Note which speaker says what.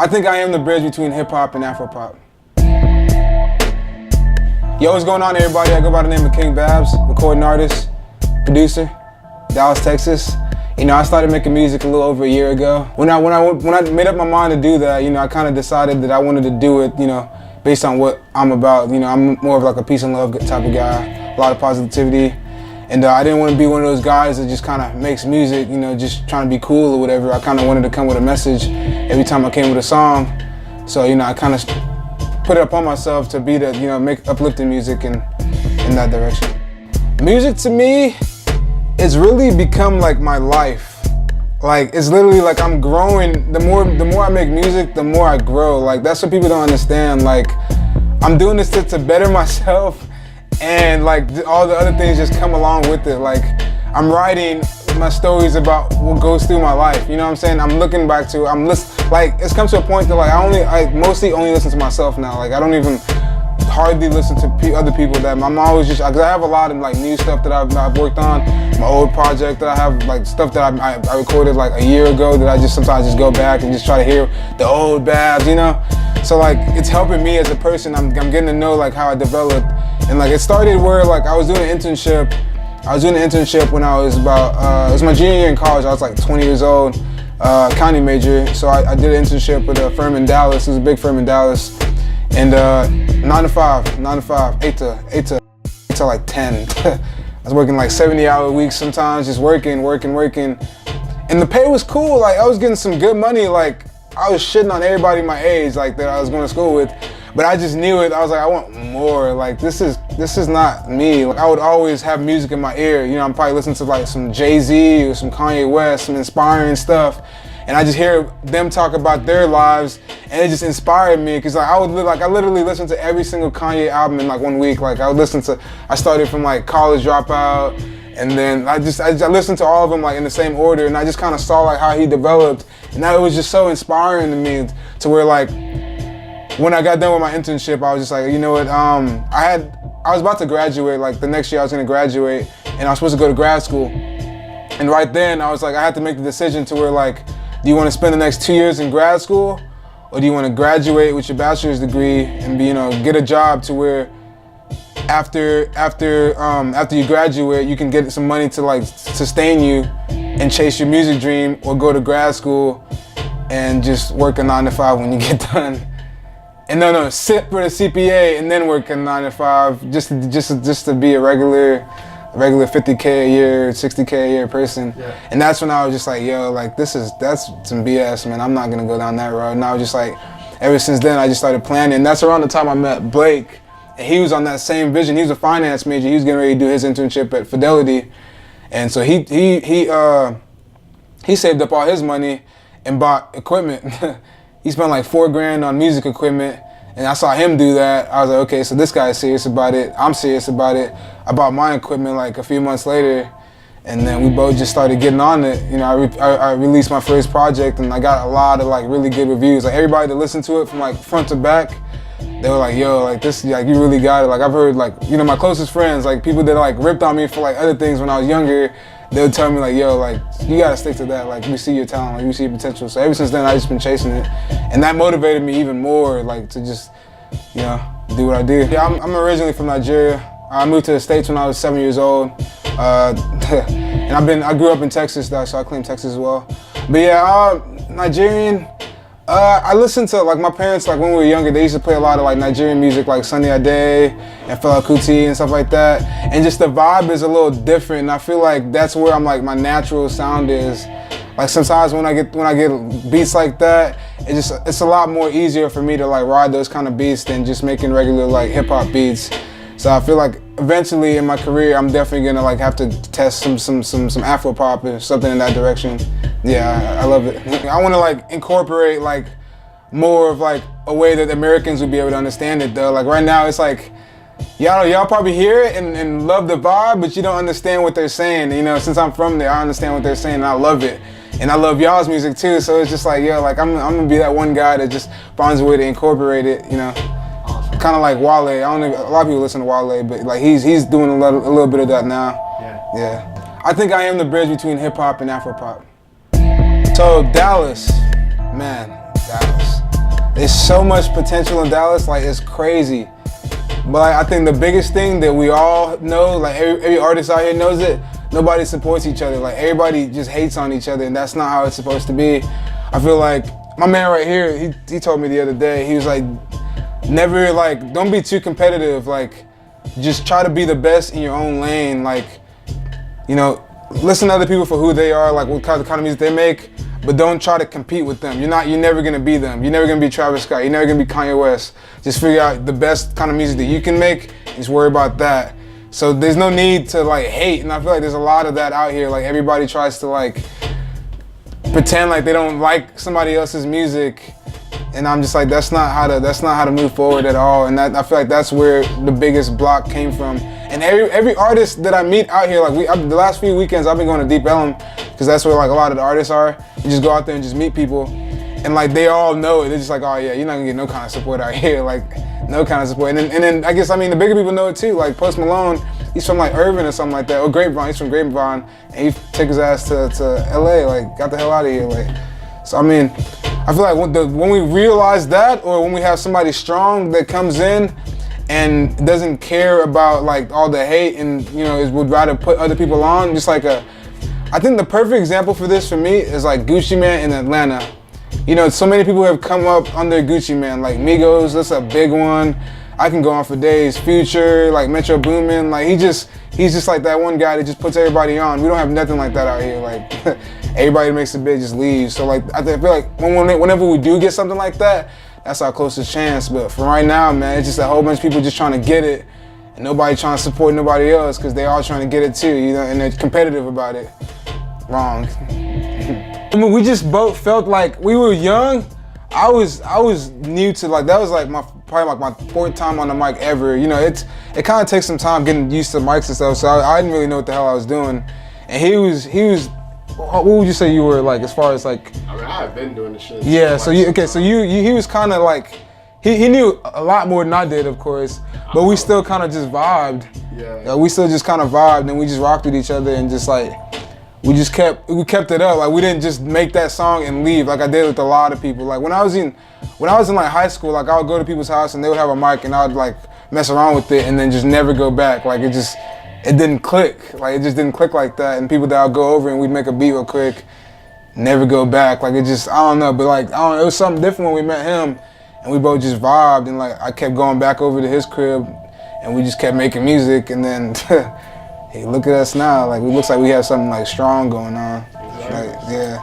Speaker 1: I think I am the bridge between hip-hop and Afro-pop. Yo, what's going on, everybody? I go by the name of King Babs, recording artist, producer, Dallas, Texas. You know, I started making music a little over a year ago. When I made up my mind to do that, you know, I kind of decided that I wanted to do it, you know, based on what I'm about. You know, I'm more of like a peace and love type of guy, a lot of positivity. And I didn't want to be one of those guys that just kind of makes music, you know, just trying to be cool or whatever. I kind of wanted to come with a message every time I came with a song. So, you know, I kind of put it upon myself to be the, you know, make uplifting music in that direction. Music to me, it's really become like my life. Like, it's literally like I'm growing. The more I make music, the more I grow. Like, that's what people don't understand. Like, I'm doing this to better myself, and like all the other things just come along with it. Like, I'm writing my stories about what goes through my life. You know what I'm saying? I'm looking back to, like, it's come to a point that like I mostly only listen to myself now. Like, I don't even hardly listen to other people. That I'm always just, cause I have a lot of like new stuff that I've worked on. My old project that I have, like stuff that I recorded like a year ago that I just sometimes just go back and just try to hear the old Babs, you know? So like, it's helping me as a person. I'm getting to know like how I developed. And like, it started where like I was doing an internship. I was doing an internship when I was about, it was my junior year in college. I was like 20 years old, accounting major. So I did an internship with a firm in Dallas. It was a big firm in Dallas. And 9 to 5, 8 to like 10. I was working like 70-hour weeks sometimes, just working. And the pay was cool. Like, I was getting some good money. Like, I was shitting on everybody my age, like that I was going to school with. But I just knew it. I was like, I want more. Like, this is not me. Like, I would always have music in my ear. You know, I'm probably listening to like some Jay-Z or some Kanye West, some inspiring stuff. And I just hear them talk about their lives, and it just inspired me. Cause like I literally listened to every single Kanye album in like 1 week. Like, I started from like College Dropout, and then I listened to all of them like in the same order, and I just kind of saw like how he developed, and that was just so inspiring to me. To where like, when I got done with my internship, I was just like, you know what, I was about to graduate. Like, the next year I was gonna graduate, and I was supposed to go to grad school. And right then I was like, I had to make the decision to where like, do you want to spend the next 2 years in grad school, or do you want to graduate with your bachelor's degree and be, you know, get a job to where after you graduate, you can get some money to like sustain you and chase your music dream, or go to grad school and just work a 9 to 5 when you get done. And no, sit for the CPA and then work a 9 to 5 just to be a regular 50K a year, 60K a year person. Yeah. And that's when I was just like, yo, like that's some BS, man. I'm not gonna go down that road. And I was just like, ever since then, I just started planning. And that's around the time I met Blake, and he was on that same vision. He was a finance major. He was getting ready to do his internship at Fidelity. And so he saved up all his money and bought equipment. He spent like $4 grand on music equipment. And I saw him do that. I was like, okay, so this guy's serious about it. I'm serious about it. I bought my equipment like a few months later, and then we both just started getting on it. You know, I released my first project, and I got a lot of like really good reviews. Like, everybody that listened to it from like front to back, they were like, yo, like this, like you really got it. Like, I've heard like, you know, my closest friends, like people that like ripped on me for like other things when I was younger, they would tell me like, yo, like you gotta stick to that. Like, we see your talent, like we see your potential. So ever since then, I just been chasing it, and that motivated me even more, like to just, you know, do what I do. Yeah, I'm originally from Nigeria. I moved to the States when I was 7 years old. And I grew up in Texas though, so I claim Texas as well. But yeah, Nigerian, I listened to, like, my parents, like when we were younger, they used to play a lot of like Nigerian music, like Sunny Ade and Fela Kuti and stuff like that. And just the vibe is a little different, and I feel like that's where I'm like, my natural sound is. Like, sometimes when I get beats like that, it's a lot more easier for me to like ride those kind of beats than just making regular like hip hop beats. So I feel like eventually in my career, I'm definitely gonna like have to test some Afro pop or something in that direction. Yeah, I love it. I want to like incorporate like more of like a way that Americans would be able to understand it though. Like, right now it's like, y'all probably hear it and love the vibe, but you don't understand what they're saying. You know, since I'm from there, I understand what they're saying, and I love it. And I love y'all's music too, so it's just like, yo, like I'm gonna be that one guy that just finds a way to incorporate it, you know. Awesome. Kind of like Wale. I don't know, a lot of people listen to Wale, but like he's doing a little bit of that now. Yeah. I think I am the bridge between hip hop and Afro pop. So Dallas, man, Dallas. there's so much potential in Dallas, like it's crazy. But like, I think the biggest thing that we all know, like every artist out here knows it, nobody supports each other. Like everybody just hates on each other, and that's not how it's supposed to be. I feel like my man right here, he told me the other day, he was like, never like, don't be too competitive. Like, just try to be the best in your own lane. Like, you know, listen to other people for who they are, like what kind of music they make, but don't try to compete with them. You're never gonna be them. You're never gonna be Travis Scott. You're never gonna be Kanye West. Just figure out the best kind of music that you can make, and just worry about that. So there's no need to like hate, and I feel like there's a lot of that out here. Like everybody tries to like pretend like they don't like somebody else's music, and I'm just like, that's not how to move forward at all. And I feel like that's where the biggest block came from. And every artist that I meet out here, like the last few weekends I've been going to Deep Ellum, because that's where like a lot of the artists are. You just go out there and just meet people, and like they all know it. They're just like, oh yeah, you're not gonna get no kind of support out here, like no kind of support. And then I guess, I mean, the bigger people know it too. Like Post Malone, he's from like Irvine or something like that, or Grapevine. He's from Grapevine, and he took his ass to LA, like got the hell out of here, like. So I mean, I feel like when we realize that, or when we have somebody strong that comes in and doesn't care about like all the hate, and you know, would rather put other people on, just like I think the perfect example for this for me is like Gucci Mane in Atlanta. You know, so many people have come up under Gucci Mane, like Migos, that's a big one. I can go on for days. Future, like Metro Boomin, like he's just like that one guy that just puts everybody on. We don't have nothing like that out here. Like everybody that makes a bid just leaves. So like I feel like whenever we do get something like that, that's our closest chance. But for right now, man, it's just a whole bunch of people just trying to get it, and nobody trying to support nobody else because they all trying to get it too, you know, and they're competitive about it. Wrong. I mean, we just both felt like we were young. I was new to, like, that was like probably like my fourth time on the mic ever. You know, it kind of takes some time getting used to mics and stuff. So I didn't really know what the hell I was doing. And he was. What would you say you were like as far as like? I mean, I've been doing this shit. Yeah. So he was kind of like, he knew a lot more than I did, of course. But we still kind of just vibed. Yeah. We still just kind of vibed, and we just rocked with each other, and just like. We kept it up. Like we didn't just make that song and leave like I did with a lot of people. Like when I was in like high school, like I would go to people's house and they would have a mic and I would like mess around with it and then just never go back. Like it didn't click. Like it just didn't click like that. And people that I'd go over and we'd make a beat real quick, never go back. Like it just, I don't know, but like it was something different when we met him, and we both just vibed, and like I kept going back over to his crib and we just kept making music, and then hey, look at us now. Like, it looks like we have something like strong going on. Like, yeah.